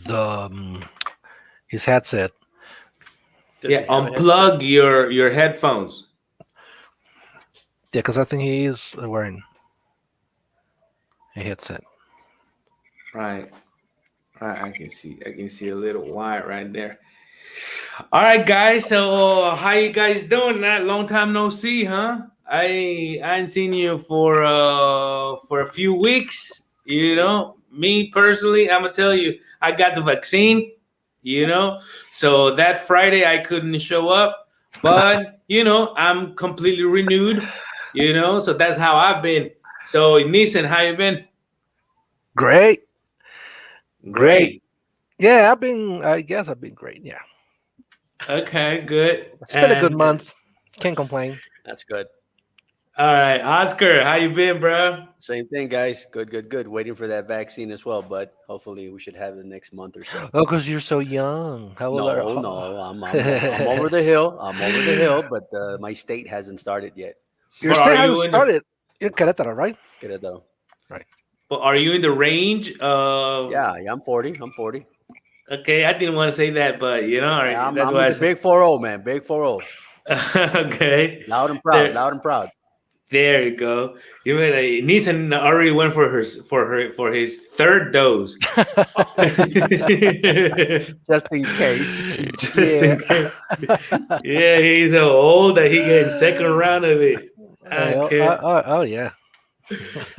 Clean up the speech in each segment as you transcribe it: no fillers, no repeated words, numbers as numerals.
the his headset. Does Yeah, he have a headset? unplug your headphones. Yeah, because I think he is wearing a headset. Right. Right. I can see a little wire right there. All right, guys. So how you guys doing? That long time no see, huh? I ain't seen you for a few weeks. You know, me personally, I'm gonna tell you, I got the vaccine. You know, so that Friday I couldn't show up, but you know, I'm completely renewed. You know, so that's how I've been. So Nissan, how you been? Great, great. Great. Yeah, I've been. I guess I've been great. Yeah, Okay, good. it's been a good And month. Can't complain. That's good. all right, Oscar, how you been, bro? Same thing, guys. Good, good, good. Waiting for that vaccine as well, but hopefully we should have it next month or so. Oh, because you're so young. How old are? No, no, I'm over the hill. I'm over the hill, but my state hasn't started yet. Your But state are hasn't you in the started. You're Querétaro, right? Querétaro. Right. but are you in the range of? Yeah, yeah, I'm 40. I'm 40. Okay, I didn't want to say that, but you know, all Yeah, right, I'm, that's I'm why in I the said. big 40, man. Big 40. Okay, Loud and proud. there, Loud and proud. there you go. You mean Nissan already went for for his third dose. Just in case. Just Yeah. in case. Yeah, he's so old that he getting second round of it. Okay. Oh, yeah.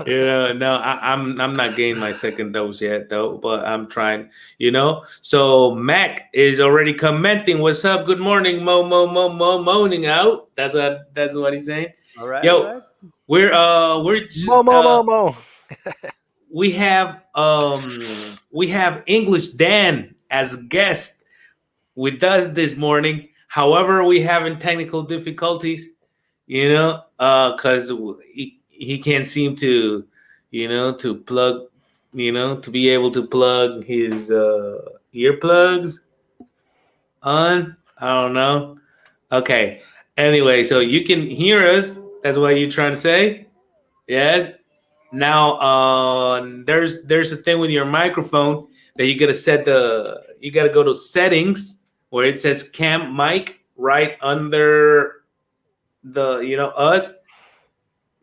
You know, no, I'm not getting my second dose yet though, but I'm trying. You know, so Mac is already commenting. What's up? Good morning, moaning out. That's what he's saying. All right, all Yo, right. we're Mo, just mo, mo, mo. we have English Dan as a guest with us this morning. However, we having technical difficulties, you know, because he can't seem to, you know, to plug, you know, to be able to plug his earplugs on. I don't know. Okay. Anyway, so you can hear us. That's what you're trying to say. Yes. Now, there's a thing with your microphone that you gotta set the you gotta go to settings where it says cam mic right under the us.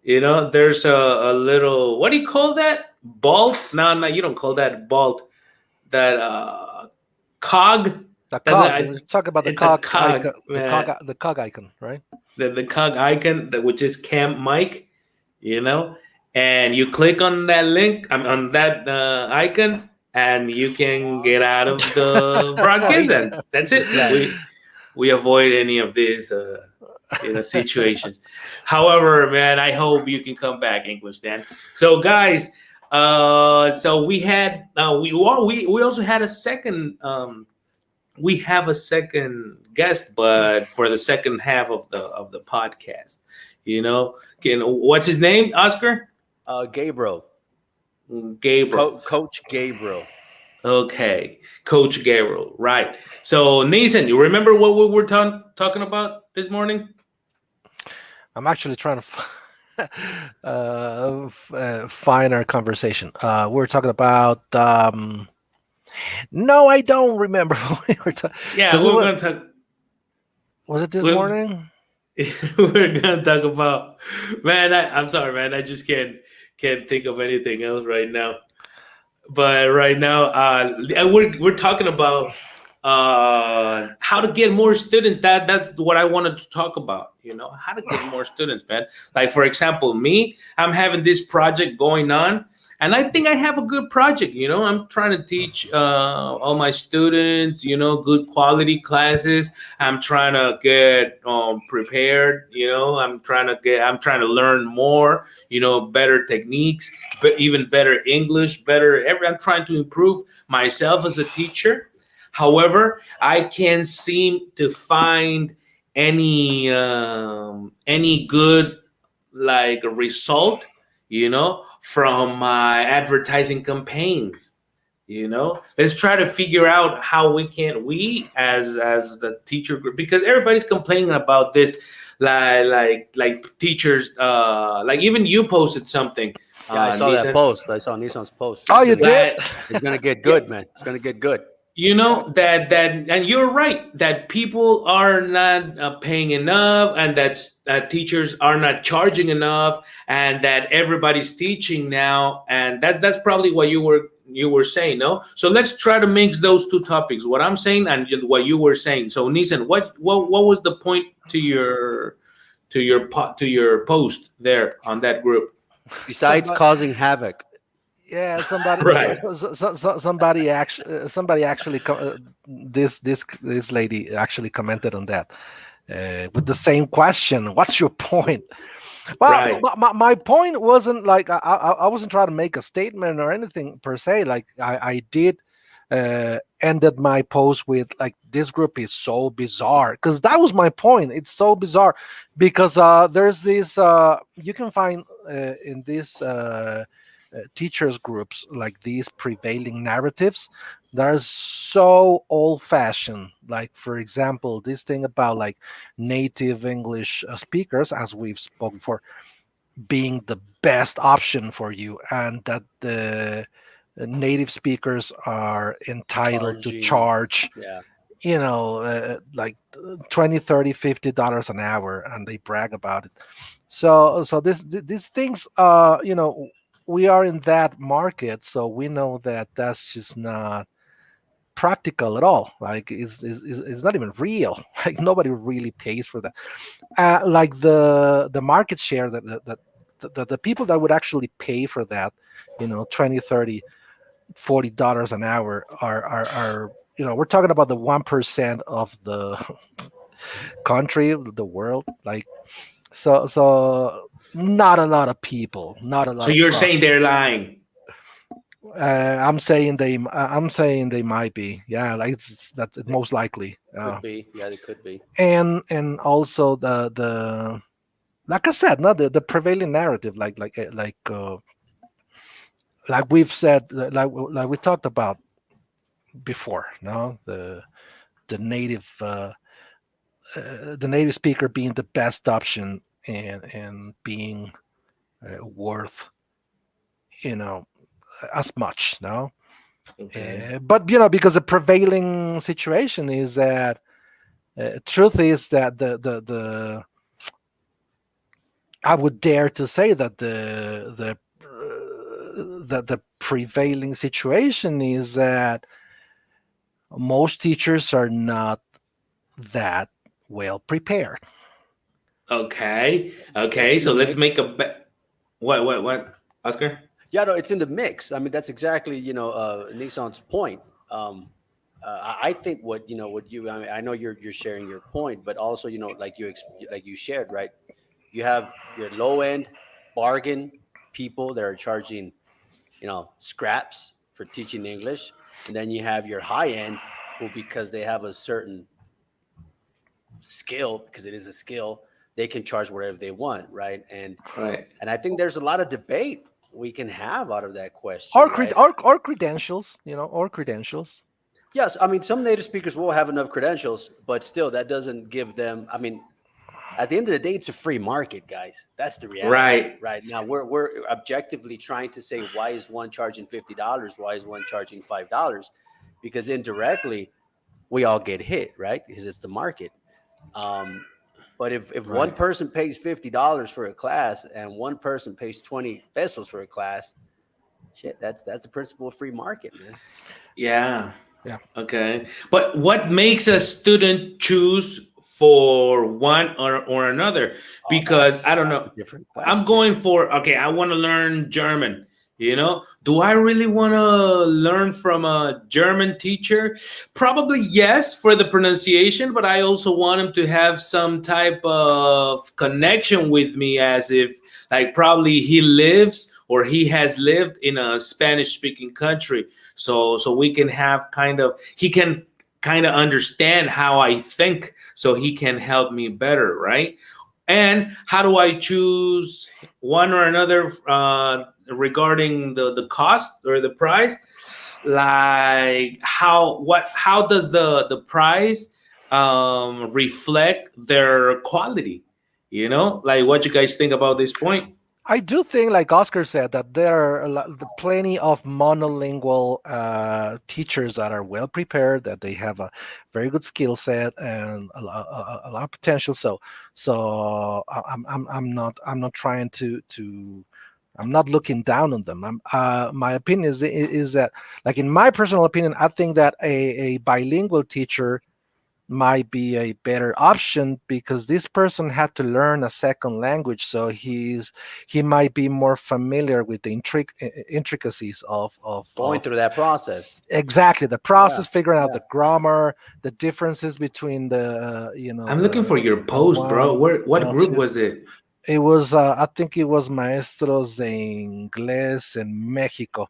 You know, there's a little, what do you call that? Bolt? No, no, you don't call that bolt. That cog. The That's cog. a Talk about the it's a cog cog, icon. man. The cog icon, right? The cog icon that which is cam mic, you know, and you click on that link on that icon, and you can get out of the broadcast, and that's Just it. that. We avoid any of these situations. However, man, I hope you can come back, English Dan. So guys, so we had we also had a second we have a second guest, but for the second half of the podcast, you know, what's his name? Oscar? Gabriel. Gabriel. Coach Gabriel. Okay, Coach Gabriel. Right. So Nathan, you remember what we were talking about this morning? I'm actually trying to find our conversation. We're talking about. No, I don't remember what we were talking. Yeah, we were going to talk. Was it this we morning? We're going to talk about. Man, I'm sorry, man. I just can't think of anything else right now. But right now, we're talking about how to get more students. That's what I wanted to talk about. You know, how to get more students, man. Like for example, me, I'm having this project going on, and I think I have a good project. You know, I'm trying to teach all my students, you know, good quality classes. I'm trying to get prepared. You know, I'm trying to learn more. You know, better techniques, but even better English, I'm trying to improve myself as a teacher. However, I can't seem to find any good like result, you know, from my advertising campaigns. You know, let's try to figure out how we as the teacher group, because everybody's complaining about this, like teachers, like even you posted something. Yeah, I saw that Nissan. post. I saw Nissan's post. Oh, you did? That It's gonna get yeah, good, man. It's gonna get good. you know that and you're right that people are not paying enough, and that teachers are not charging enough, and that everybody's teaching now, and that's probably what you were saying. No, so let's try to mix those two topics, what I'm saying and what you were saying. So Nissan, what was the point to your post there on that group? Besides Somebody- causing havoc. Yeah, somebody, Right. somebody actually, this lady actually commented on that with the same question. What's your point? Well, Right. my point wasn't like I wasn't trying to make a statement or anything per se. Like I did ended my post with like, this group is so bizarre, because that was my point. It's so bizarre because there's this you can find in these teachers groups like these prevailing narratives that are so old fashioned. Like, for example, this thing about like native English speakers, as we've spoken before, being the best option for you, and that the native speakers are entitled to Charging. charge, Yeah. like 20, 30, $50 an hour, and they brag about it. So these things, we are in that market, so we know that that's just not practical at all. Like, it's not even real. Like, nobody really pays for that. Like the market share that the people that would actually pay for that, 20, 30, $40 an hour are we're talking about the 1% of the country, the world. Like, so not a lot of people, not a lot So of you're pro- saying they're lying? I'm saying they might be. Yeah, like that most likely. Could be. Yeah, they could be. And also the like I said, no, the prevailing narrative, like we've said, like we talked about before, no, the native the native speaker being the best option, and being worth, as much, no. Okay. But because the prevailing situation is that truth is that the I would dare to say that the prevailing situation is that most teachers are not that well prepared. Okay. It's So in the let's mix. make what, Oscar? Yeah, no, it's in the mix. I mean, that's exactly Nissan's point. I think what you. I mean, I know you're sharing your point, but also like you shared, right? You have your low end bargain people that are charging scraps for teaching English, and then you have your high end who, because they have a certain skill, because it is a skill, they can charge whatever they want, right? And Right. I think there's a lot of debate we can have out of that question, Or right? or credentials, or credentials. Yes, I mean some native speakers will have enough credentials, but still that doesn't give them. I mean, at the end of the day, it's a free market, guys. That's the reality. Right. Right now, we're objectively trying to say, why is one charging $50? Why is one charging $5? Because indirectly, we all get hit, right? Because it's the market. But if one Right. person pays $50 for a class and one person pays 20 pesos for a class, shit, that's the principle of free market, man. Yeah. Yeah. Okay. But what makes a student choose for one or another? Because I don't That's know. a different I'm question. going for, okay, I want to learn German. Do I really want to learn from a German teacher? Probably yes, for the pronunciation, but I also want him to have some type of connection with me, as if like probably he lives or he has lived in a Spanish speaking country. So we can have he can kind of understand how I think, so he can help me better, right? And how do I choose one or another regarding the cost or the price? Like how does the price reflect their quality? Like, what you guys think about this point? I do think, like Oscar said, that there are plenty of monolingual teachers that are well prepared, that they have a very good skill set and a lot of potential. So I'm not trying to I'm not looking down on them. My opinion is that, like in my personal opinion, I think that a bilingual teacher might be a better option because this person had to learn a second language, so he might be more familiar with the intricacies Going of through that process. exactly the Yeah, process, figuring out yeah. the grammar, the differences between the I'm looking for your L post, bro. one, Where? What group L2. was it? It was I think it was Maestros de Inglés in Mexico.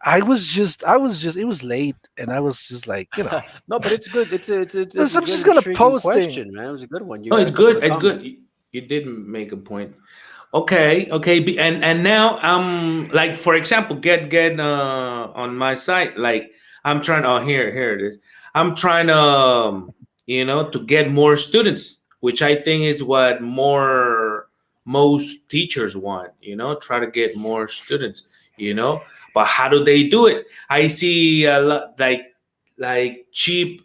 I was just it was late, and I was just like, No, but it's good. It's a I'm good, just gonna intriguing post it. question, man. It was a good one. You No, got it's a couple good. of It's good. comments. You did make a point. Okay, okay. And now like for example, get on my site. Like I'm trying. Oh, here it is. I'm trying to to get more students, which I think is what most teachers want. Try to get more students. But how do they do it? I see a lot like cheap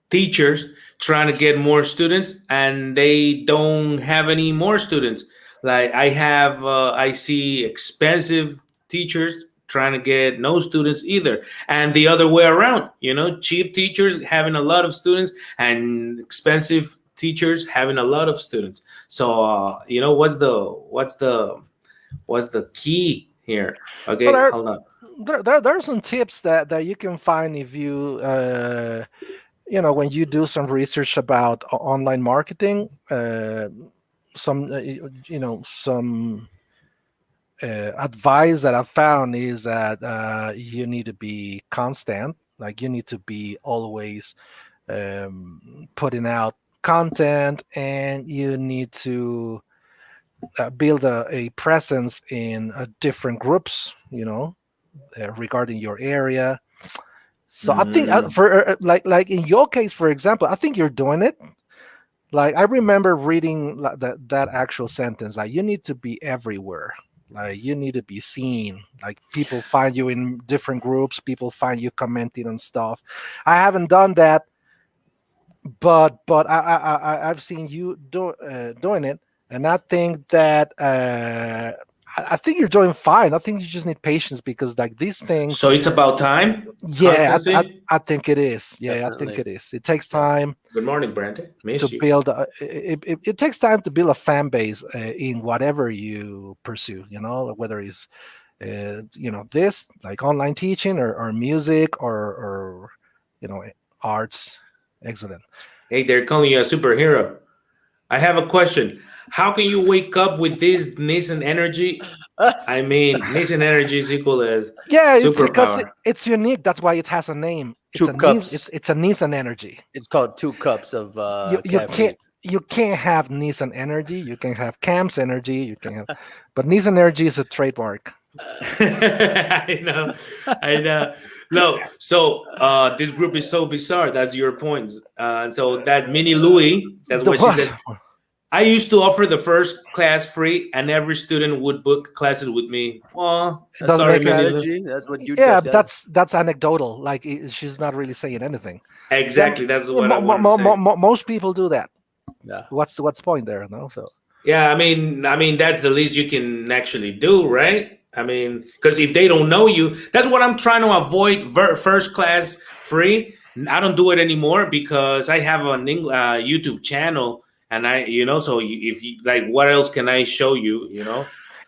teachers trying to get more students and they don't have any more students. Like I see expensive teachers trying to get no students either, and the other way around, cheap teachers having a lot of students and expensive teachers having a lot of students. So what's the key here? Well, Okay, hold on. there are some tips that you can find if you when you do some research about online marketing. Some some advice that I found is that you need to be constant. Like you need to be always putting out content, and you need to build a presence in different groups. Regarding your area. So I think Mm. for like in your case, for example, I think you're doing it. Like I remember reading that actual sentence. Like you need to be everywhere. Like you need to be seen. Like people find you in different groups. People find you commenting on stuff. I haven't done that, but I've seen you doing it, and I think that I think you're doing fine. I think you just need patience because like these So things. it's about time, Yeah, constancy. I think it is. Yeah, I think Definitely. it is. It takes Yeah. time Good morning, Brandon. to Miss you. build. It takes time to build a fan base in whatever you pursue. Whether it's this like online teaching or music or you know arts. Excellent. Hey, they're calling you a superhero. I have a question. How can you wake up with this Nissan energy? I mean, Nissan energy is equal as Yeah, it's because superpower. it's unique. That's why it has a name. It's Two a Nis, cups. it's a Nissan energy. It's called 2 cups of You caffeine. can't have Nissan energy. You can have Cam's energy. You can have, but Nissan energy is a trademark. I know, I know. No, so this group is so bizarre. That's your point. So that mini Louis, that's The what she what? said. I used to offer the first class free, and every student would book classes with me. Well, It That's doesn't our sorry, make mini it. Louis. strategy. That's what you. Yeah, Yeah. that's anecdotal. Like she's not really saying anything. Yeah, Exactly, that's what I want to say. most people do that. Yeah. What's the point there? No, so Yeah, I mean that's the least you can actually do, right? I mean, because if they don't know you, that's what I'm trying to avoid. First class free. I don't do it anymore because I have an YouTube channel, and so if you like, what else can I show you?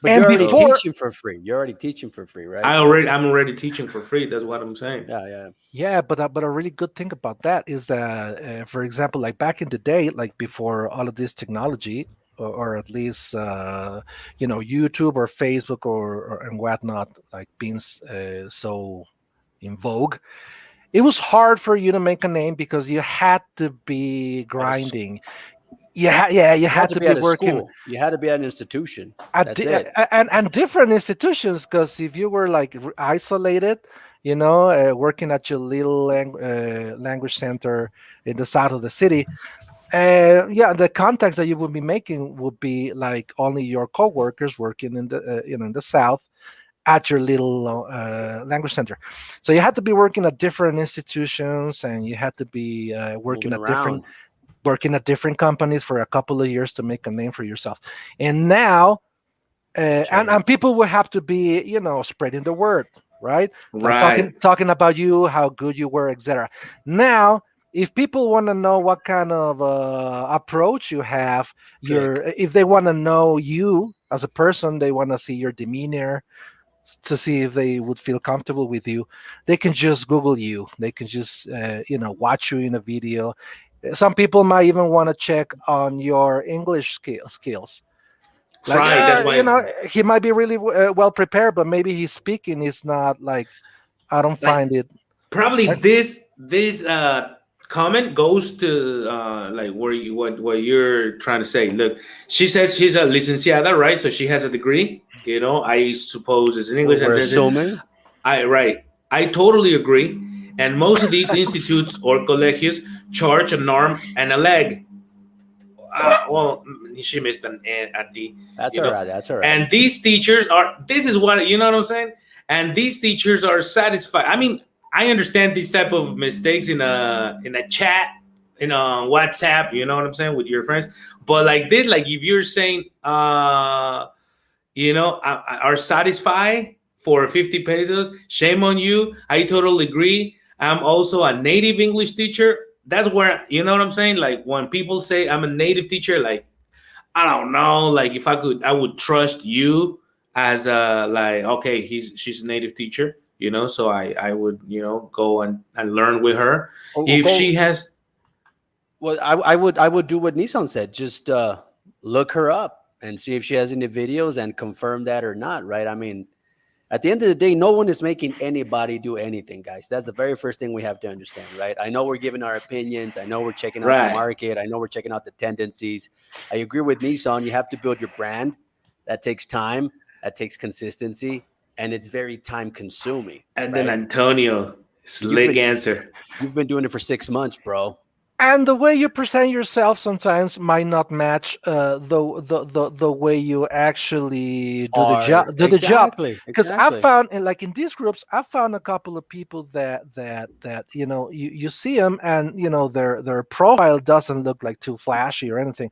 But and you're already So before. teaching for free. You're already teaching for free, right? I'm already teaching for free. That's what I'm saying. Yeah, yeah. Yeah, but a really good thing about that is that, for example, like back in the day, like before all of this technology, or at least YouTube or Facebook or and whatnot, like being so in vogue, it was hard for you to make a name because you had to be At a s- grinding. Yeah, you You had had to to be be at a working school. You had to be at an institution. at That's it. and different institutions, because if you were like isolated, working at your little language center in the south of the city, Yeah, the contacts that you would be making would be like only your coworkers working in the in the south at your little language center. So you had to be working at different institutions, and you had to be Moving around. working at different companies for a couple of years to make a name for yourself. And now, and Change. people will have to be, spreading the word, right? Like Right. talking about you, how good you were, etc. Now, if people want to know what kind of approach you have, Click. if they want to know you as a person, they want to see your demeanor to see if they would feel comfortable with you. They can just Google you. They can just watch you in a video. Some people might even want to check on your English skills. Like, Right. That's why. he might be really well prepared, but maybe his speaking is not like, I don't Like, find it. probably Like, this comment goes to like what you're trying to say. Look, she says she's a licenciada, right? So she has a degree. I suppose it's in English. We're And assuming. I totally agree. And most of these institutes or colegios charge an arm and a leg. Well, she missed an at the. That's you all know. right. That's all right. And these teachers are. This is what you know what I'm saying. And these teachers are satisfied. I mean, I understand these type of mistakes in a chat, in a WhatsApp. You know what I'm saying, with your friends. But like this, like if you're saying, are satisfied for 50 pesos, shame on you. I totally agree. I'm also a native English teacher. That's where, you know what I'm saying? Like when people say I'm a native teacher, like, I don't know, like if I would trust you as a, like, okay, she's a native teacher, so I would, go and learn with her. If she has. Well, I would do what Nissan said. Just look her up and see if she has any videos and confirm that or not, right? I mean, at the end of the day, no one is making anybody do anything, guys. That's the very first thing we have to understand, right? I know we're giving our opinions. I know we're checking out Right. the market. I know we're checking out the tendencies. I agree with Nissan. You have to build your brand. That takes time. That takes consistency. And it's very time consuming. And right? then Antonio, slick answer. You've been doing it for 6 months, bro. and the way you present yourself sometimes might not match the way you actually do the job. The job, because I found, and like in these groups, I found a couple of people that you see them, and their profile doesn't look like too flashy or anything,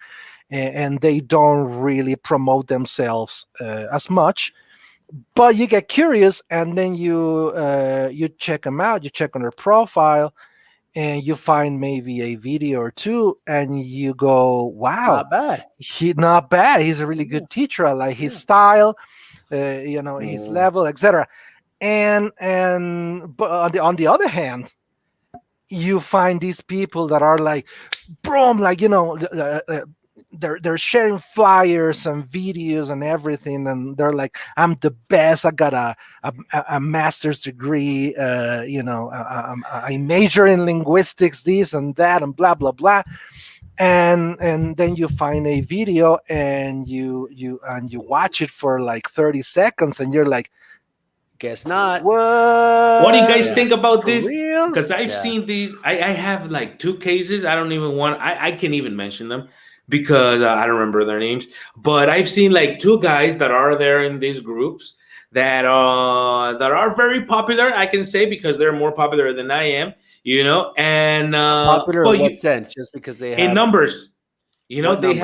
and they don't really promote themselves as much. But you get curious, and then you check them out. You check on their profile, and you find maybe a video or two, and you go, wow, not bad. Not bad. He's a really good teacher. I like his style, his level, etc. But on the other hand, you find these people that are like, boom, like, they're sharing flyers and videos and everything, and they're like, I'm the best. I got a master's degree. I major in linguistics, this and that, and blah blah blah. And then you find a video, and you watch it for like 30 seconds, and you're like, guess not. What do you guys think about this? Real? Because I've seen these. I have like 2 cases. I don't even want. I can't even mention them because I don't remember their names. But I've seen like 2 guys that are there in these groups that are very popular. I can say, because they're more popular than I am. And popular in what sense? Just because they have in numbers. They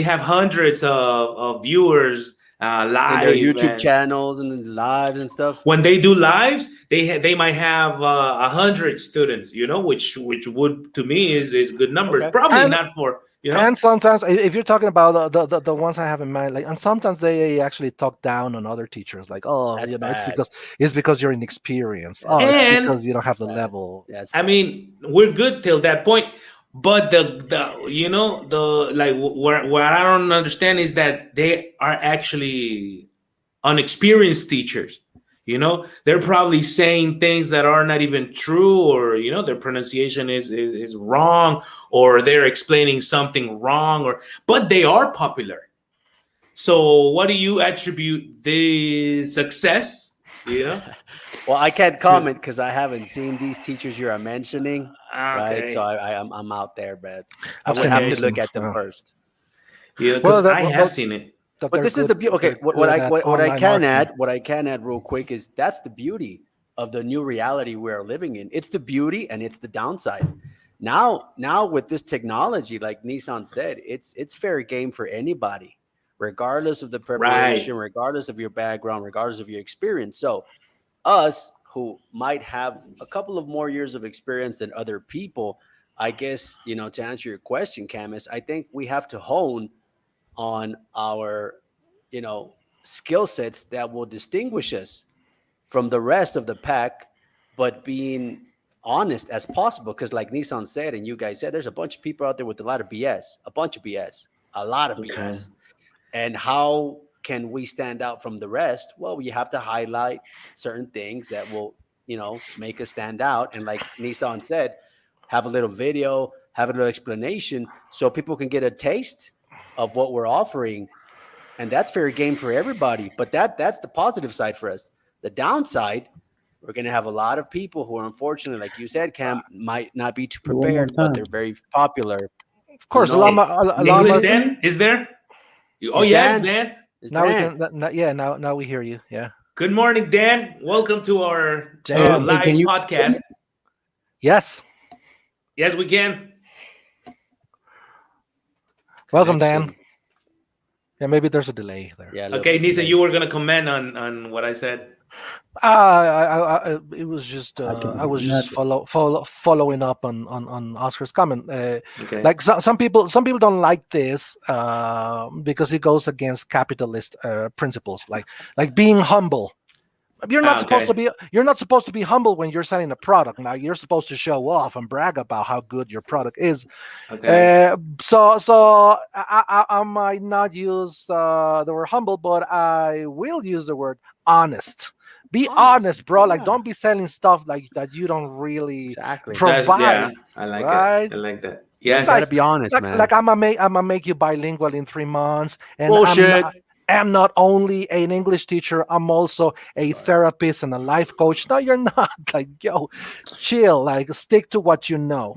have hundreds of viewers. Live in their YouTube channels and lives and stuff. When they do lives, they might have 100 students, which would, to me, is good numbers. Okay. Probably not for And sometimes, if you're talking about the ones I have in mind, like, and sometimes they actually talk down on other teachers, like, oh, it's because you're inexperienced. Oh, it's because you don't have the level. I mean, we're good till that point. But the like where I don't understand is that they are actually unexperienced teachers. They're probably saying things that are not even true, or their pronunciation is wrong, or they're explaining something wrong, but they are popular. So what do you attribute the success? Well, I can't comment because I haven't seen these teachers you're mentioning. right? So Okay. I'm out there, but I would have Okay. to look at them Yeah. first. Yeah, Well, because I have seen it. that But they're this is good. the beauty. Okay, They're good at what I online can marketing. add, what I can add real quick is that's the beauty of the new reality we are living in. It's the beauty and it's the downside. Now with this technology, like Nissan said, it's fair game for anybody, regardless of the Right. preparation, regardless of your background, regardless of your experience. So us who might have a couple of more years of experience than other people, I guess, to answer your question, Camus, I think we have to hone on our, you know, skill sets that will distinguish us from the rest of the pack, but being honest as possible. Because, like Nissan said, and you guys said, there's a bunch of people out there with a lot of BS, a bunch of BS, a lot of Okay. BS. And how can we stand out from the rest? Well, you have to highlight certain things that will, make us stand out. And like Nissan said, have a little video, have a little explanation so people can get a taste of what we're offering. And that's fair game for everybody. But that's the positive side for us. The downside, we're going to have a lot of people who are unfortunately, like you said, Cam, might not be too One more prepared, but time. they're very popular. Of course, a No. lot, Hey, a lot English more. Dan is there? Oh Is yes, Dan? Dan. Is Now we Dan? can. Yeah, now we hear you. Yeah. Good morning, Dan. Welcome to our Dan. live can you- podcast. Yes. Yes, we can. Welcome, Dan. Connection. Yeah, maybe there's a delay there. Yeah. a little Okay, bit Nisa, delay. you were gonna comment on what I said. It was just I can I was just imagine. following up on Oscar's comment. Okay. Like some people don't like this because it goes against capitalist principles, like being humble. You're not supposed to Okay. be you're not supposed to be humble when you're selling a product. Now you're supposed to show off and brag about how good your product is. Okay. So I might not use the word humble, but I will use the word honest. Be honest, bro. Like, yeah. don't be selling stuff like that you don't really Exactly. provide. Yeah, I like right? it. I like that. You Yes. gotta be honest, Like, man. like I'm gonna make you bilingual in 3 months, and Bullshit. I'm not only an English teacher, I'm also a therapist and a life coach. No, you're not. Like, yo, chill. Like, stick to what you know.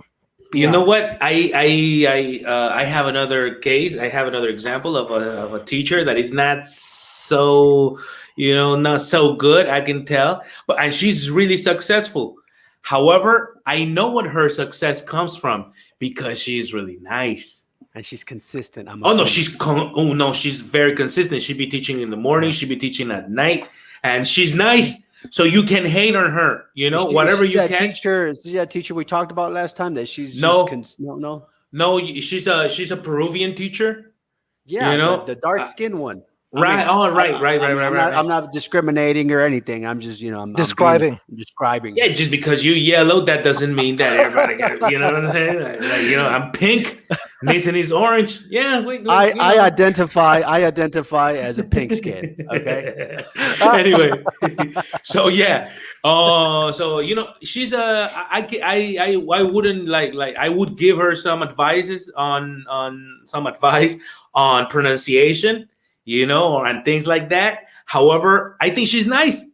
Be You know honest. what? I have another case. I have another example of a teacher that is not so, not so good. I can tell, and she's really successful. However, I know what her success comes from because she's really nice. And she's consistent. I'm Oh no, assuming. she's very consistent. She'd be teaching in the morning. She'd be teaching at night, and she's nice. So you can hate on her. Whatever you that can. teacher. Is she that teacher we talked about last time? That she's No. just no. No, she's a Peruvian teacher. Yeah, the uh, dark skinned one. Right. Right. I'm not discriminating or anything. I'm just I'm Describing. describing. Yeah, just because you yellow, that doesn't mean that everybody got. You know what I'm saying? I'm pink. Nathan is orange. Yeah, I identify as a pink skin. Okay. Anyway, so yeah, she's I wouldn't like I would give her some advices on some advice on pronunciation, and things like that. However, I think she's nice.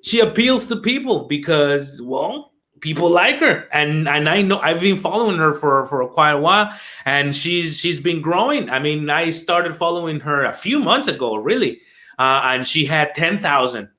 She appeals to people because, well, people like her, and I know I've been following her for quite a while, and she's been growing. I mean, I started following her a few months ago, really, and she had 10,000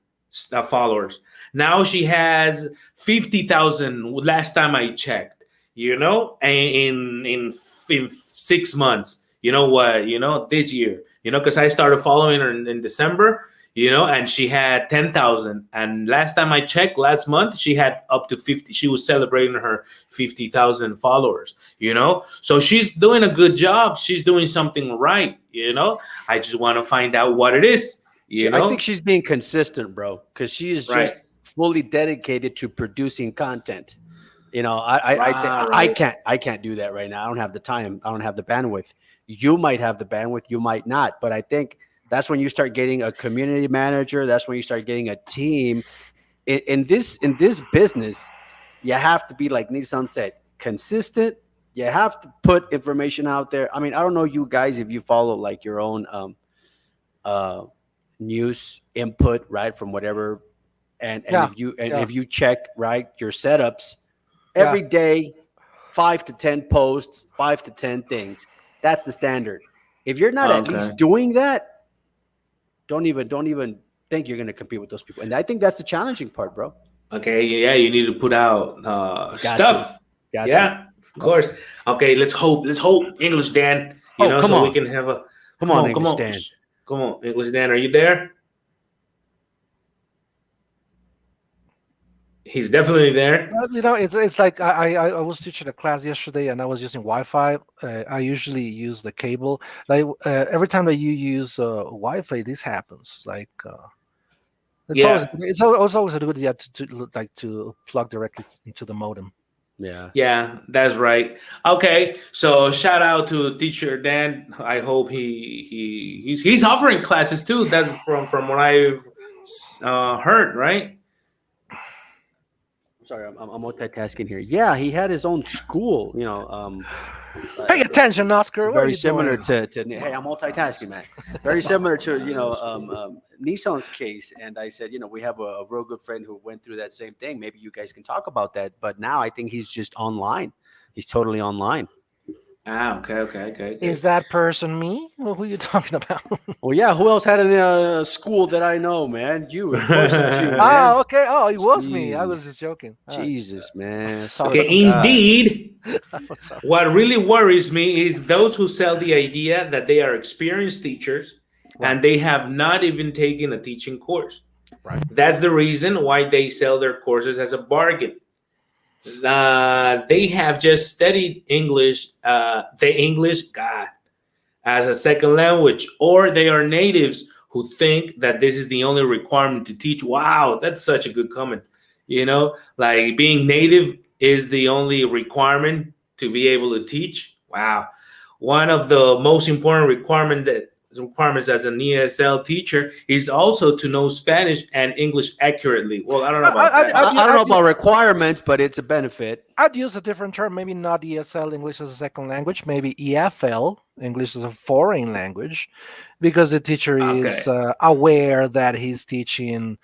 followers. Now she has 50,000. Last time I checked, in 6 months. This year, because I started following her in December. And she had 10,000. And last time I checked, last month, she had up to 50. She was celebrating her 50,000 followers, So she's doing a good job. She's doing something right, I just want to find out what it is, I think she's being consistent, bro, because she is Right. just fully dedicated to producing content. Right. I can't do that right now. I don't have the time. I don't have the bandwidth. You might have the bandwidth. You might not. But I think that's when you start getting a community manager. That's when you start getting a team. In this business, you have to be, like Nissan said, consistent. You have to put information out there. I mean, I don't know you guys if you follow like your own news input, right, from whatever, and Yeah, if you yeah. if you check right your setups every day, 5 to 10 posts, 5 to 10 things. That's the standard. If you're not at least doing that, don't even think you're going to compete with those people. And I think that's the challenging part, bro. Okay, yeah, you need to put out stuff. Yeah, of course. Okay, let's hope English Dan, come so on. we can have a Come on, English Dan. Come on, English Dan, are you there? He's definitely there. Well, it's like I was teaching a class yesterday and I was using Wi-Fi. I usually use the cable. Like every time that you use Wi-Fi, this happens. Like it's always a good idea to plug directly into the modem. Yeah, that's right. Okay, so shout out to teacher Dan. I hope he's offering classes too. That's from what I've heard, right? Sorry, I'm multitasking here. Yeah, he had his own school. Pay attention, Oscar. Very similar to hey, I'm multitasking, man. Very similar to Nissan's case. And I said, we have a real good friend who went through that same thing. Maybe you guys can talk about that. But now I think he's just online. He's totally online. Ah, okay. Is that person me? Well, who are you talking about? Well, yeah. Who else had a school that I know, man? You, of course, it's you, man. Oh, okay. Oh, it was me. I was just joking. Jesus, man. Okay, indeed. What really worries me is those who sell the idea that they are experienced teachers and they have not even taken a teaching course. Right. That's the reason why they sell their courses as a bargain. They have just studied English, as a second language, or they are natives who think that this is the only requirement to teach. Wow, that's such a good comment. Like being native is the only requirement to be able to teach. Wow. One of the most important requirements as an ESL teacher is also to know Spanish and English accurately. Well, I don't know about that. I don't know about requirements, but it's a benefit. I'd use a different term, maybe not ESL, English as a second language, maybe EFL, English as a foreign language, because the teacher is aware that he's teaching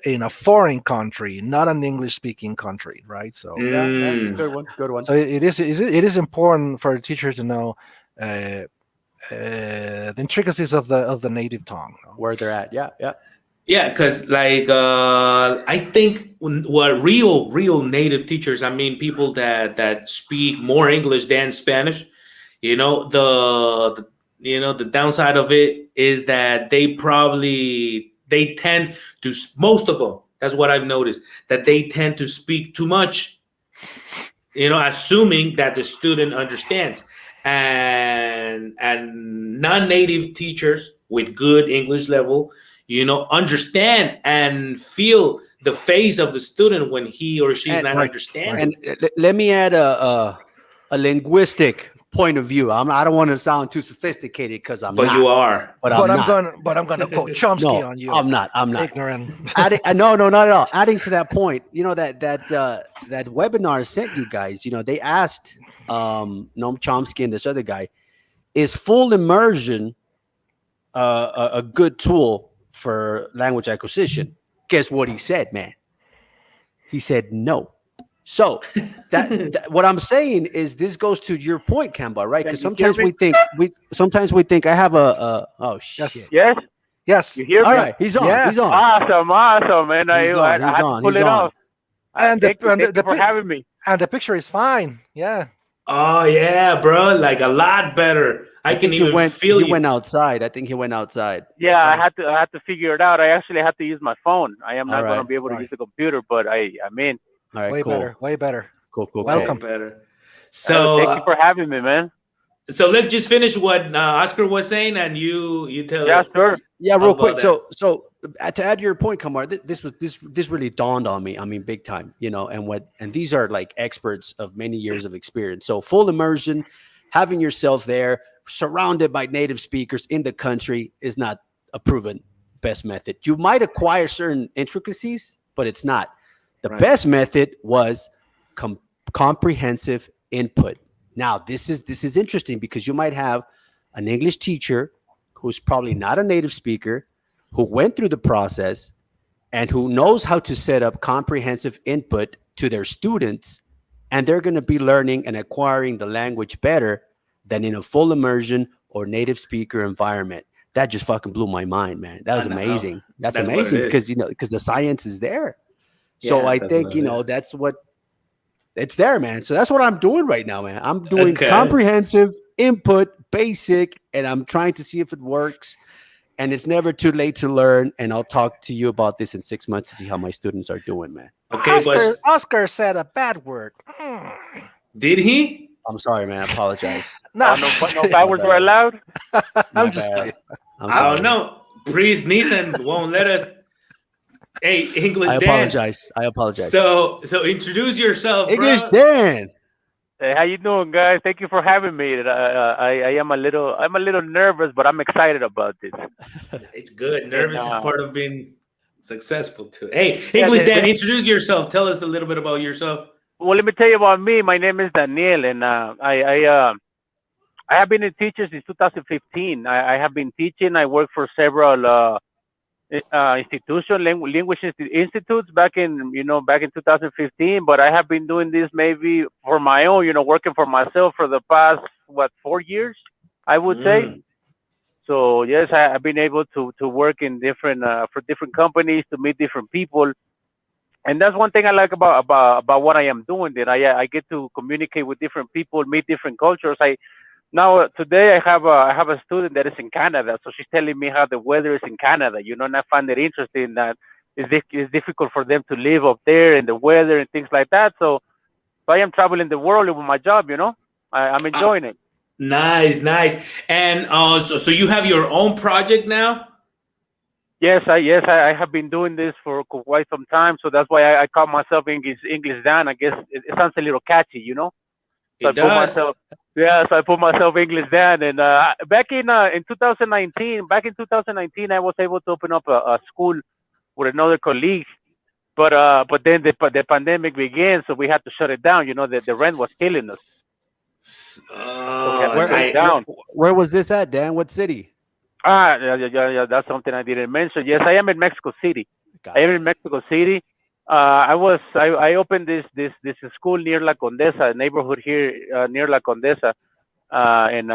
in a foreign country, not an English-speaking country, right? So yeah, that's a good one. Good one. So it is important for a teacher to know the intricacies of the native tongue, where they're at. Yeah, because I think what real native teachers, I mean people that speak more English than Spanish, the downside of it is that they tend to, most of them, that's what I've noticed, that they tend to speak too much, assuming that the student understands. And non-native teachers with good English level, understand and feel the face of the student when he or she's not understanding. And let me add a linguistic point of view. I don't want to sound too sophisticated because I'm not. But you are. But I'm gonna quote Chomsky on you. I'm not. Ignorant. No, not at all. Adding to that point, that webinar sent you guys. They asked Noam Chomsky and this other guy, is full immersion a good tool for language acquisition? Guess what he said, man? He said no. So that what I'm saying is this goes to your point, Kamba, right? Because sometimes we think I have oh shit. Yes. You hear me? All right, he's on. Yeah. He's on. Awesome, man. I had to pull it off. Thank you for having me. And the picture is fine. Yeah. Oh yeah, bro, like a lot better. I can even feel you. He went outside. I think he went outside. Yeah, I had to figure it out. I actually had to use my phone. I am not going to be able to use the computer, but I'm in. All right, way better. Cool. Welcome. Better. So thank you for having me, man. So let's just finish what Oscar was saying, and you tell us. Yeah, sure. Yeah, real quick. So to add to your point, Kamar, this really dawned on me. I mean, big time, and these are like experts of many years of experience. So full immersion, having yourself there, surrounded by native speakers in the country is not a proven best method. You might acquire certain intricacies, but it's not. The best method was comprehensive input. Now, this is interesting because you might have an English teacher who's probably not a native speaker, who went through the process and who knows how to set up comprehensive input to their students and they're going to be learning and acquiring the language better than in a full immersion or native speaker environment. That just fucking blew my mind, man. That was amazing. That's amazing because because the science is there. So I think that's what it's there, man. So that's what I'm doing right now, man. I'm doing comprehensive input, basic, and I'm trying to see if it works. And it's never too late to learn. And I'll talk to you about this in 6 months to see how my students are doing, man. Okay, Oscar said a bad word. Did he? I'm sorry, man. I apologize. No bad words were allowed. I'm just kidding. I'm I don't know. Priest Neeson won't let us. Hey, English Dan. I apologize. So introduce yourself, English bro. Dan. Hey, how you doing, guys? Thank you for having me. I am a little nervous, but I'm excited about this. It's good. Nervous is part of being successful too. Hey, English Dan, introduce yourself. Tell us a little bit about yourself. Well, let me tell you about me. My name is Daniel, and I have been a teacher since 2015. I have been teaching. I work for several language institutes back in 2015. But I have been doing this maybe for my own, working for myself for the past 4 years, I would say. So yes, I've been able to work in different for different companies, to meet different people. And that's one thing I like about what I am doing. That I get to communicate with different people, meet different cultures. Today I have a student that is in Canada, so she's telling me how the weather is in Canada. And I find it interesting that it's difficult for them to live up there and the weather and things like that. So I am traveling the world with my job. I'm enjoying it. Nice. And so you have your own project now? Yes, I have been doing this for quite some time, so that's why I call myself English Dan. I guess it sounds a little catchy, So it does. So I put myself English Dan, and back in 2019, I was able to open up a school with another colleague, but then the pandemic began, so we had to shut it down. The rent was killing us. Where was this at, Dan? What city? Yeah. That's something I didn't mention. Yes, I am in Mexico City. I opened this school near La Condesa, a neighborhood here near La Condesa, and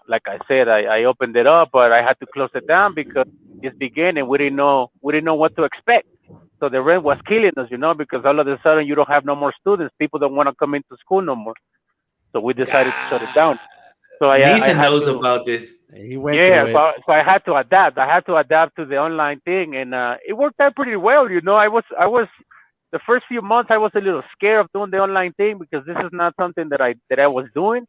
like I said, I opened it up, but I had to close it down because it began and we didn't know what to expect. So the rent was killing us, because all of a sudden you don't have no more students. People don't want to come into school no more. So we decided to shut it down. So Neeson knows about this. He went through it. So I had to adapt. I had to adapt to the online thing, and it worked out pretty well. I was the first few months I was a little scared of doing the online thing because this is not something that I was doing,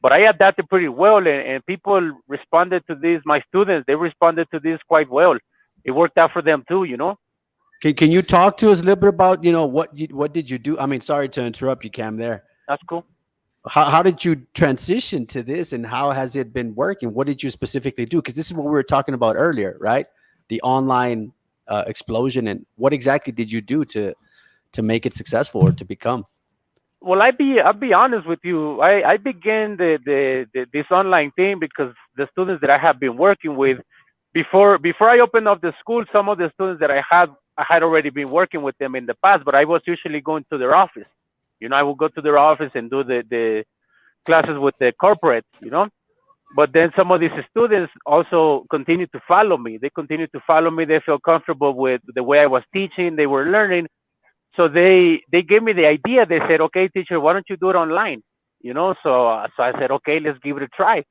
but I adapted pretty well, and people responded to this. My students, they responded to this quite well. It worked out for them too. Can you talk to us a little bit about what did you do? I mean, sorry to interrupt you, Cam. There. That's cool. How did you transition to this, and how has it been working? What did you specifically do? Because this is what we were talking about earlier, right? The online explosion, and what exactly did you do to make it successful or to become? Well, I'll be honest with you. I began this online thing because the students that I have been working with before I opened up the school, some of the students that I had already been working with them in the past, but I was usually going to their office. I would go to their office and do the classes with the corporate, But then some of these students also continued to follow me. They continued to follow me. They felt comfortable with the way I was teaching. They were learning. So they gave me the idea. They said, okay, teacher, why don't you do it online? So I said, okay, let's give it a try.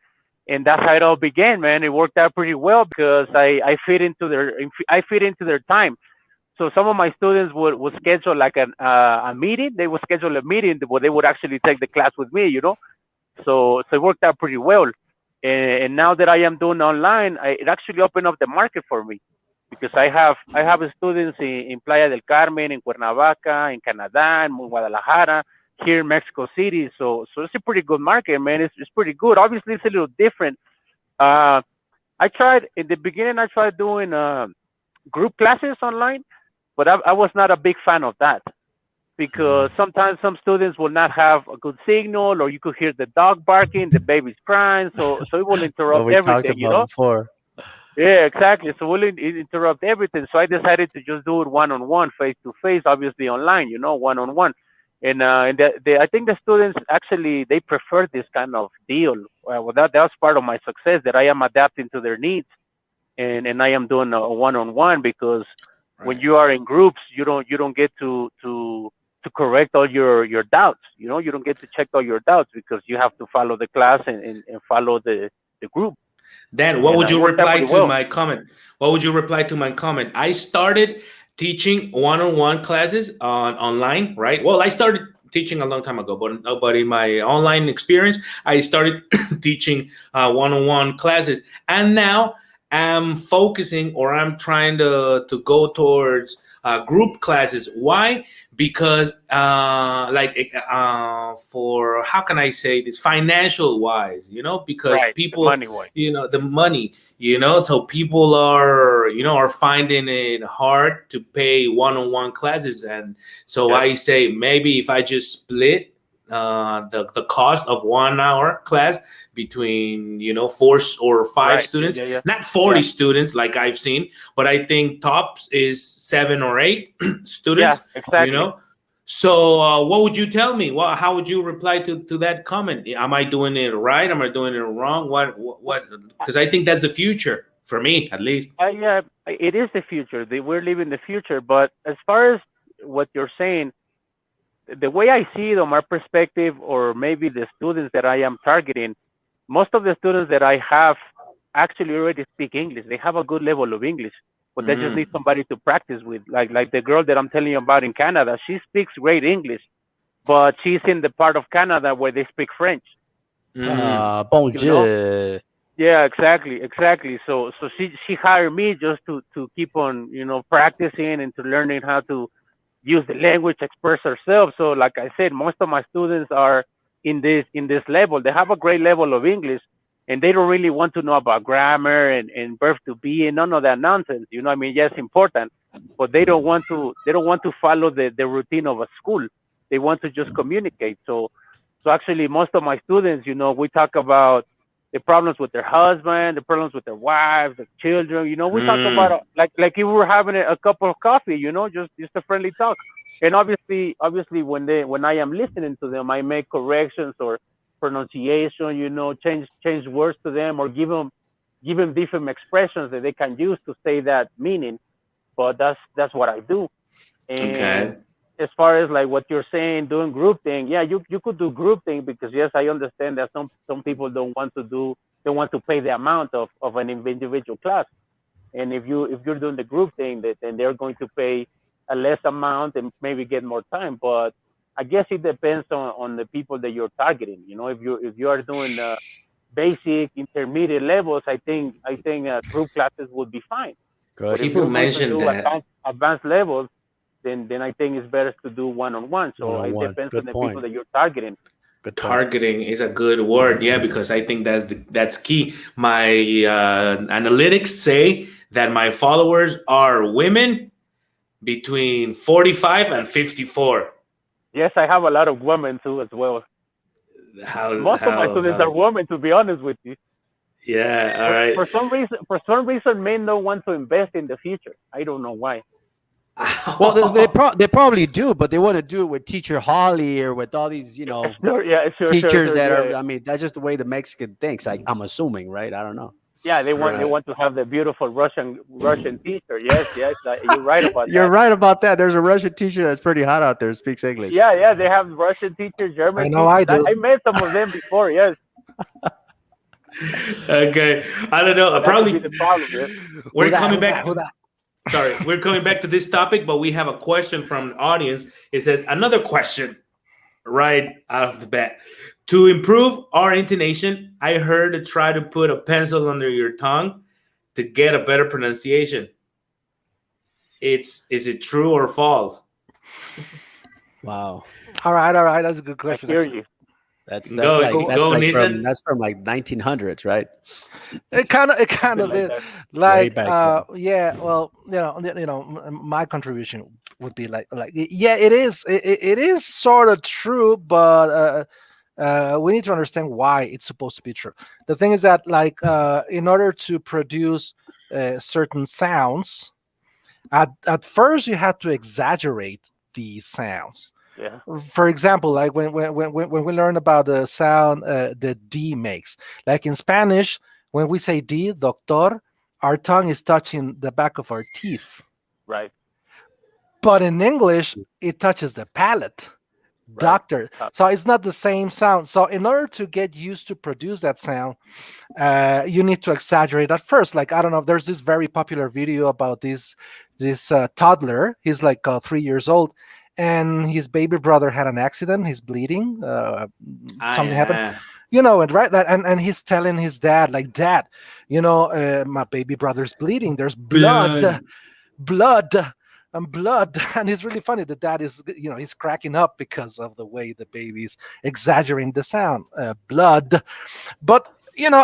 And that's how it all began, man. It worked out pretty well because I fit into their time. So some of my students would schedule like a meeting. They would schedule a meeting where they would actually take the class with me, So it worked out pretty well. And now that I am doing online, it actually opened up the market for me because I have students in Playa del Carmen, in Cuernavaca, in Canada, in Guadalajara, here in Mexico City. So it's a pretty good market, man. It's pretty good. Obviously, it's a little different. In the beginning, I tried doing group classes online. But I was not a big fan of that because sometimes some students will not have a good signal, or you could hear the dog barking, the baby's crying, so it will interrupt everything, Before. Yeah, exactly. So it will interrupt everything. So I decided to just do it one-on-one, face-to-face, obviously online, one-on-one. I think the students actually they prefer this kind of deal. Well, that's part of my success, that I am adapting to their needs, and I am doing a one-on-one, because when Right. you are in groups, you don't get to correct all your doubts. You don't get to check all your doubts, because you have to follow the class, and follow the group. Dan, what And would it you worked out reply pretty to well. my comment? What would you reply to my comment? I started teaching one-on-one classes on online, right? Well, I started teaching a long time ago, but in my online experience, I started teaching one-on-one classes, and now I'm focusing, or I'm trying to go towards group classes. Why? Because for, how can I say this, financial wise, because Right, the people, money way. the money, so people are finding it hard to pay one-on-one classes. And so Yes. I say, maybe if I just split the cost of 1 hour class between, 4 or 5 Right. Yeah, students, yeah, yeah. not 40 Yeah. students like I've seen, but I think tops is 7 or 8 Yeah, students, you exactly. know. So what would you tell me? How would you reply to that comment? Am I doing it right? Am I doing it wrong? What? Because I think that's the future for me, at least. Yeah, it is the future. We're living the future. But as far as what you're saying, the way I see it on my perspective, or maybe the students that I am targeting, most of the students that I have actually already speak English. They have a good level of English, but they just Mm. need somebody to practice with. Like the girl that I'm telling you about in Canada, she speaks great English, but she's in the part of Canada where they speak French. Mm. You know? Bonjour. Yeah, exactly. So she hired me just to keep on practicing and to learning how to use the language, express ourselves. So like I said, most of my students are in this level. They have a great level of English, and they don't really want to know about grammar and verb to be and none of that nonsense. I mean, yes, important, but they don't want to follow the routine of a school. They want to just communicate. So actually, most of my students, we talk about the problems with their husband, the problems with their wives, the children. We talk about Mm. like if we were having a cup of coffee. Just a friendly talk. And obviously, when I am listening to them, I make corrections or pronunciation. Change words to them, or give them different expressions that they can use to say that meaning. But that's what I do. And Okay. as far as like what you're saying, doing group thing, yeah, you could do group thing, because yes, I understand that some people don't want to pay the amount of an individual class. And if you're doing the group thing, then they're going to pay a less amount and maybe get more time. But I guess it depends on the people that you're targeting. If you are doing basic, intermediate levels, I think group classes would be fine. But Good. if People you're going to mention do that advanced levels, then I think it's better to do one-on-one. One So on it one. depends on Good the people point. that you're targeting. Good point. targeting is a good word, yeah, because I think that's key. My analytics say that my followers are women between 45 and 54. Yes, I have a lot of women too as well. How Most of my how students are how women, to be honest with you. Yeah, all For, right. for some reason, men don't want to invest in the future. I don't know why. Well, they probably do, but they want to do it with Teacher Holly or with all these, Sure, yeah, sure, teachers that yeah. are. I mean, that's just the way the Mexican thinks. I'm assuming, right? I don't know. Yeah, they want Right. to have the beautiful Russian teacher. Yes, you're right about You're that. right about that. There's a Russian teacher that's pretty hot out there. Speaks English. Yeah, they have Russian teachers, I German know I teachers. I do. met some of them before. Yes, Okay, I don't know. but that could be the problem. Yes. We're Who that? coming Who that? back. Who that? Sorry, we're coming back to this topic, but we have a question from an audience. It says, another question right out of the bat. To improve our intonation, I heard to try to put a pencil under your tongue to get a better pronunciation. Is it true or false? Wow. All right. That's a good I question. hear Actually. you. That's Go- like go- that's go, like Nissan. from like 1900s, right? It kind of Something is that. like back yeah. Well, my contribution would be like yeah, it is. It is sort of true, but we need to understand why it's supposed to be true. The thing is that like in order to produce certain sounds, at first you have to exaggerate these sounds. Yeah. For example, like when we learn about the sound the D makes, like in Spanish, when we say D, doctor, our tongue is touching the back of our teeth. Right. But in English, it touches the palate, Right. doctor. So it's not the same sound. So in order to get used to produce that sound, you need to exaggerate at first. Like, I don't know, there's this very popular video about this toddler. He's like 3 years old, and his baby brother had an accident. He's bleeding. Something happened. You know, and right, and he's telling his dad, like, Dad, my baby brother's bleeding. There's blood, blood, and blood. And it's really funny. The dad is, he's cracking up because of the way the baby's exaggerating the sound, blood. But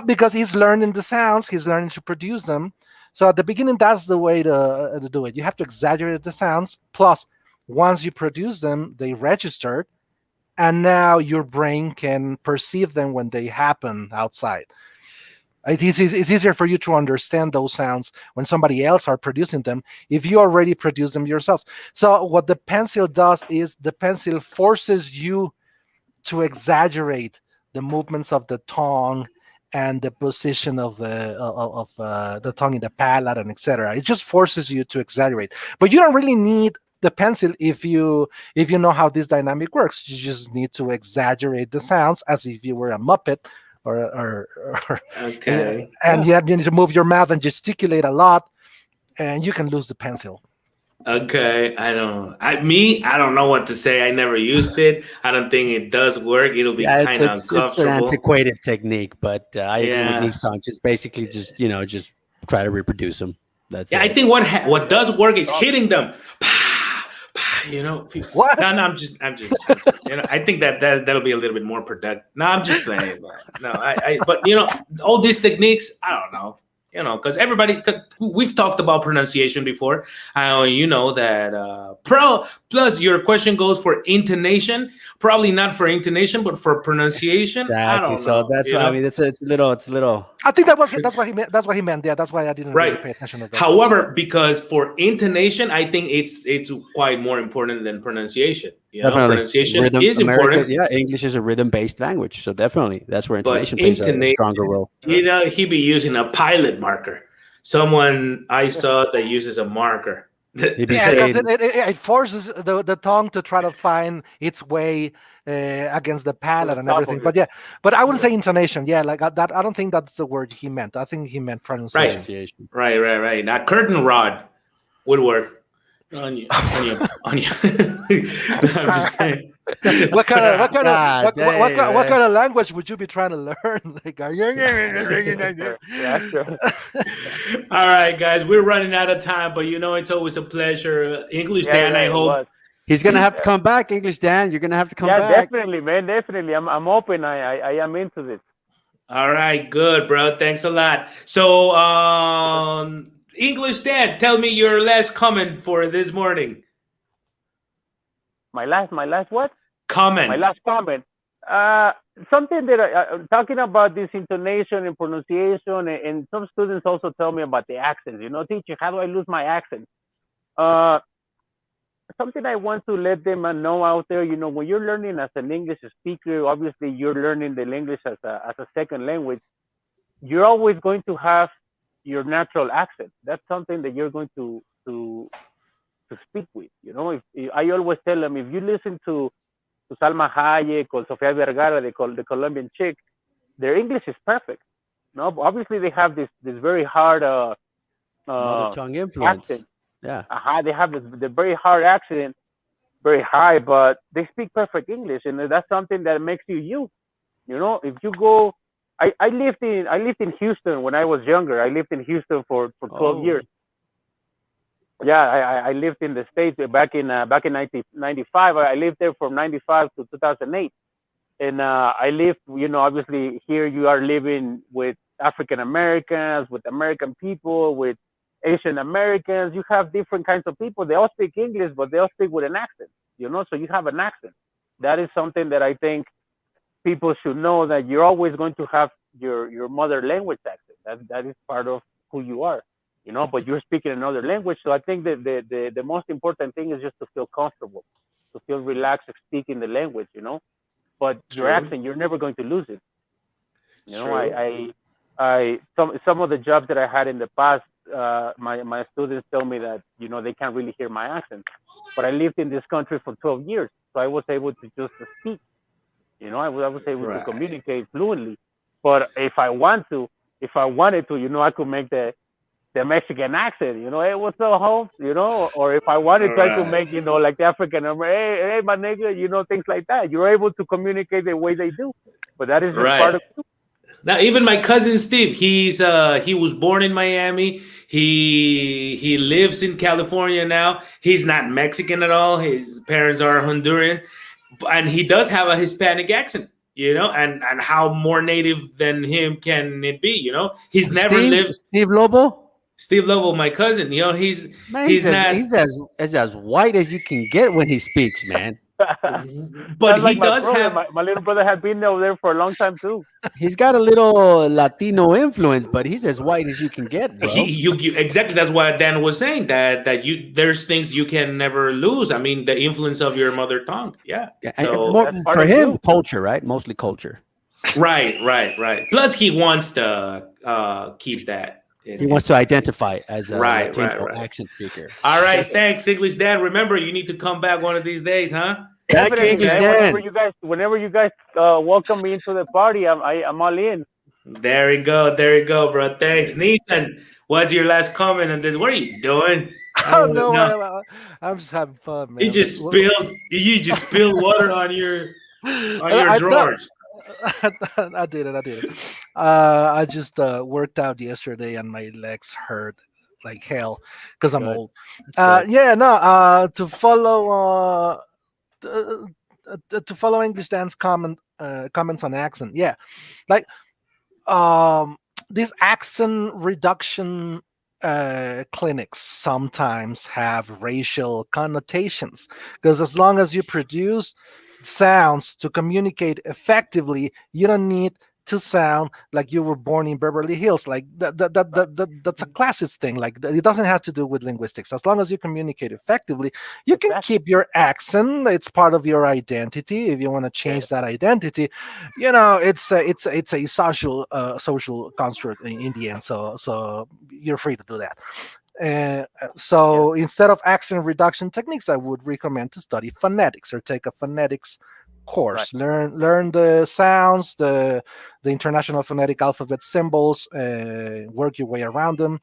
because he's learning the sounds, he's learning to produce them. So at the beginning, that's the way to do it. You have to exaggerate the sounds. Plus, once you produce them, they register, and now your brain can perceive them when they happen outside. It's easier for you to understand those sounds when somebody else are producing them if you already produce them yourself. So what the pencil does is the pencil forces you to exaggerate the movements of the tongue and the position of the tongue in the palate, and etc. It just forces you to exaggerate, but you don't really need the pencil if you know how this dynamic works. You just need to exaggerate the sounds as if you were a Muppet, or Okay. and you need to move your mouth and gesticulate a lot, and you can lose the pencil. Okay, I don't know what to say. I never used it. I don't think it does work. It'll be Yeah, kind of it's an uncomfortable. antiquated technique, but I agree Yeah. with Nissan. Just basically, just try to reproduce them. That's Yeah, it. I think what does work is hitting them. Pah, pah, What? No, I'm just, I think that'll be a little bit more productive. No, I'm just playing. No, but all these techniques, I don't know. Because we've talked about pronunciation before. You know that plus your question goes for intonation, probably not for intonation, but for pronunciation. I Exactly. don't So know. that's why I mean, it's a little. I think that's what he meant. That's what he meant. Yeah, that's why I didn't really Right. pay attention to that. However, because for intonation, I think it's quite more important than pronunciation. Definitely. Pronunciation Rhythm, is important. Yeah, English is a rhythm-based language, so definitely that's where But intonation plays a intonation, stronger role. He'd be using a pilot marker. Someone I saw that uses a marker. He'd be Yeah, because saying, it forces the tongue to try to find its way against the palate and top everything. of But it. yeah, but I wouldn't say intonation. Yeah, like that. I don't think that's the word he meant. I think he meant pronunciation. pronunciation. Right. Now, curtain rod would work on you. I'm just saying. What kind of God what dang, kind of language would you be trying to learn? Like, Yeah, sure. All right, guys, we're running out of time, but it's always a pleasure. English Dan, I it hope. was. He's gonna have to come back, English Dan. You're gonna have to come Yeah, back. definitely, man. Definitely. I'm open. I am into this. All right, good, bro. Thanks a lot. So, English Dan, tell me your last comment for this morning. My last what? Comment. My last comment. Something that I'm talking about this intonation and pronunciation, and some students also tell me about the accents. Teacher, how do I lose my accent? Something I want to let them know out there. When you're learning as an English speaker, obviously you're learning the English as a second language. You're always going to have your natural accent. That's something that you're going to speak with. If I always tell them, if you listen to Salma Hayek or Sofia Vergara, the Colombian chick, their English is perfect. No, obviously they have this very hard Mother tongue influence. accent. Yeah. They have the very hard accent, very high, but they speak perfect English, and that's something that makes you. If you go, I lived in Houston when I was younger. I lived in Houston for 12 years. Yeah, I lived in the States back in 1995. I lived there from 95 to 2008. And I lived, obviously here you are living with African Americans, with American people, with Asian Americans. You have different kinds of people. They all speak English, but they all speak with an accent, so you have an accent. That is something that I think people should know, that you're always going to have your mother language accent. That is part of who you are. But you're speaking another language. So I think that the most important thing is just to feel comfortable. to feel relaxed speaking the language, But your True. accent, you're never going to lose it. True. I some of the jobs that I had in the past, my students tell me that they can't really hear my accent, but I lived in this country for 12 years, so I was able to just speak. I was able to Right. communicate fluently. But if I wanted to, I could make the Mexican accent, hey, what's up, Holmes, or if I wanted to, I could Right. make, like the African, hey, my nigga, things like that. You're able to communicate the way they do, but that is just part Right. of it. Now, even my cousin Steve, he was born in Miami. He lives in California now. He's not Mexican at all. His parents are Honduran, and he does have a Hispanic accent. And how more native than him can it be? He's never lived. Steve Lobo. Steve Lovell, my cousin. He's Man, he's not. he's as white as you can get when he speaks, man. But That's like he my does brother. have. My little brother had been over there for a long time too. He's got a little Latino influence, but he's as white as you can get, bro. You exactly. That's what Dan was saying. That there's things you can never lose. I mean, the influence of your mother tongue. Yeah. Yeah, and So That's part for of him, you. culture, right? Mostly culture. right. Plus, he wants to keep that. He wants to identify as a Right, Latino right. accent speaker. All right. Thanks, English Dan. Remember, you need to come back one of these days, huh? Thank you, Definitely, English man. Dan. Whenever you guys welcome me into the party, I'm all in. There you go, bro. Thanks, Nathan. What's your last comment on this? What are you doing? Oh no, I'm just having fun, man. You just spilled water on your I thought- drawers. I did it. I just worked out yesterday and my legs hurt like hell because I'm Good. old. That's good. Yeah, no. To follow English Dan's comments on accent. Yeah, like these accent reduction clinics sometimes have racial connotations because as long as you produce sounds to communicate effectively, you don't need to sound like you were born in Beverly Hills. Like that's a classist thing. Like it doesn't have to do with linguistics. As long as you communicate effectively, you can Exactly. keep your accent. It's part of your identity. If you want to change that identity, it's a social construct in the end. So you're free to do that. So instead of accent reduction techniques, I would recommend to study phonetics or take a phonetics course. Learn the sounds, the international phonetic alphabet symbols, work your way around them,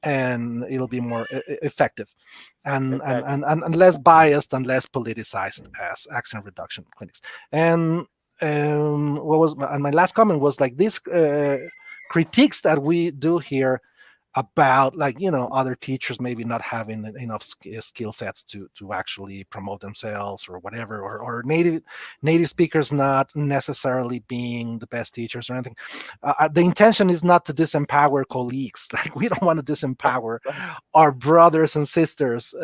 and it'll be more effective and less biased and less politicized as accent reduction clinics. And my last comment was like these critiques that we do here about other teachers maybe not having enough skill sets to actually promote themselves or whatever, or native speakers not necessarily being the best teachers or anything. The intention is not to disempower colleagues. Like we don't want to disempower our brothers and sisters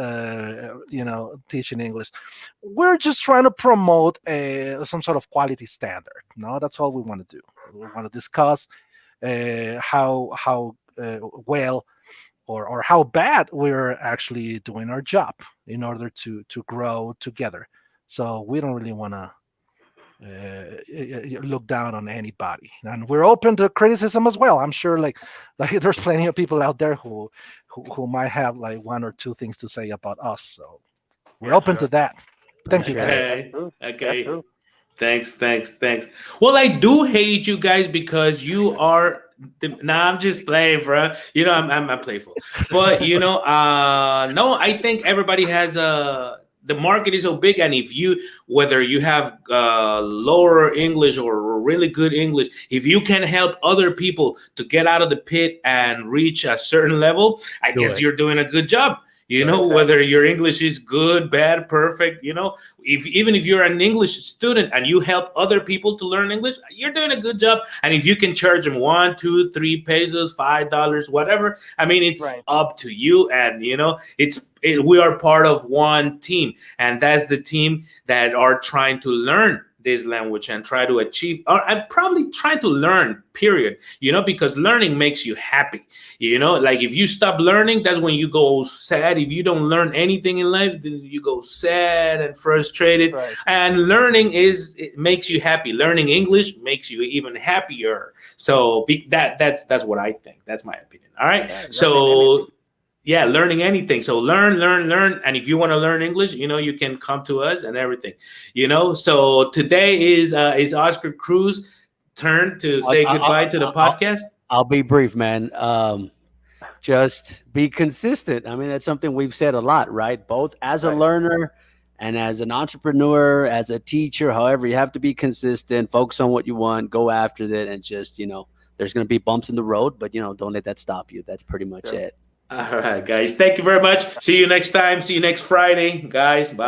teaching English. We're just trying to promote some sort of quality standard. That's all we want to do. We want to discuss how well or how bad we're actually doing our job in order to grow together. So we don't really want to look down on anybody, and we're open to criticism as well. I'm sure like there's plenty of people out there who might have like one or two things to say about us. So we're open to that. Thank you, guys. Okay. That's Okay. true. Thanks. Well, I do hate you guys because you are. I'm just playing, bro. I'm playful, but no, I think everybody has the market is so big, and whether you have lower English or really good English, if you can help other people to get out of the pit and reach a certain level, I guess you're doing a good job. Whether your English is good, bad, perfect, even if you're an English student and you help other people to learn English, you're doing a good job. And if you can charge them 1, 2, 3 pesos, $5, whatever, I mean, it's up to you. And, we are part of one team, and that's the team that are trying to learn this language and try to achieve, or I'm probably trying to learn, period, because learning makes you happy. Like if you stop learning, that's when you go sad. If you don't learn anything in life, then you go sad and frustrated. Right. And learning it makes you happy. Learning English makes you even happier. So that's what I think. That's my opinion. All right. Yeah, So yeah, learning anything. So learn. And if you want to learn English, you can come to us and everything, So today is Oscar Cruz turn to say goodbye to the podcast. I'll be brief, man. Just be consistent. I mean, that's something we've said a lot, right? Both as a learner and as an entrepreneur, as a teacher, however, you have to be consistent, focus on what you want, go after it, and just, there's going to be bumps in the road, but, don't let that stop you. That's pretty much it. All right, guys. Thank you very much. See you next time. See you next Friday, guys. Bye.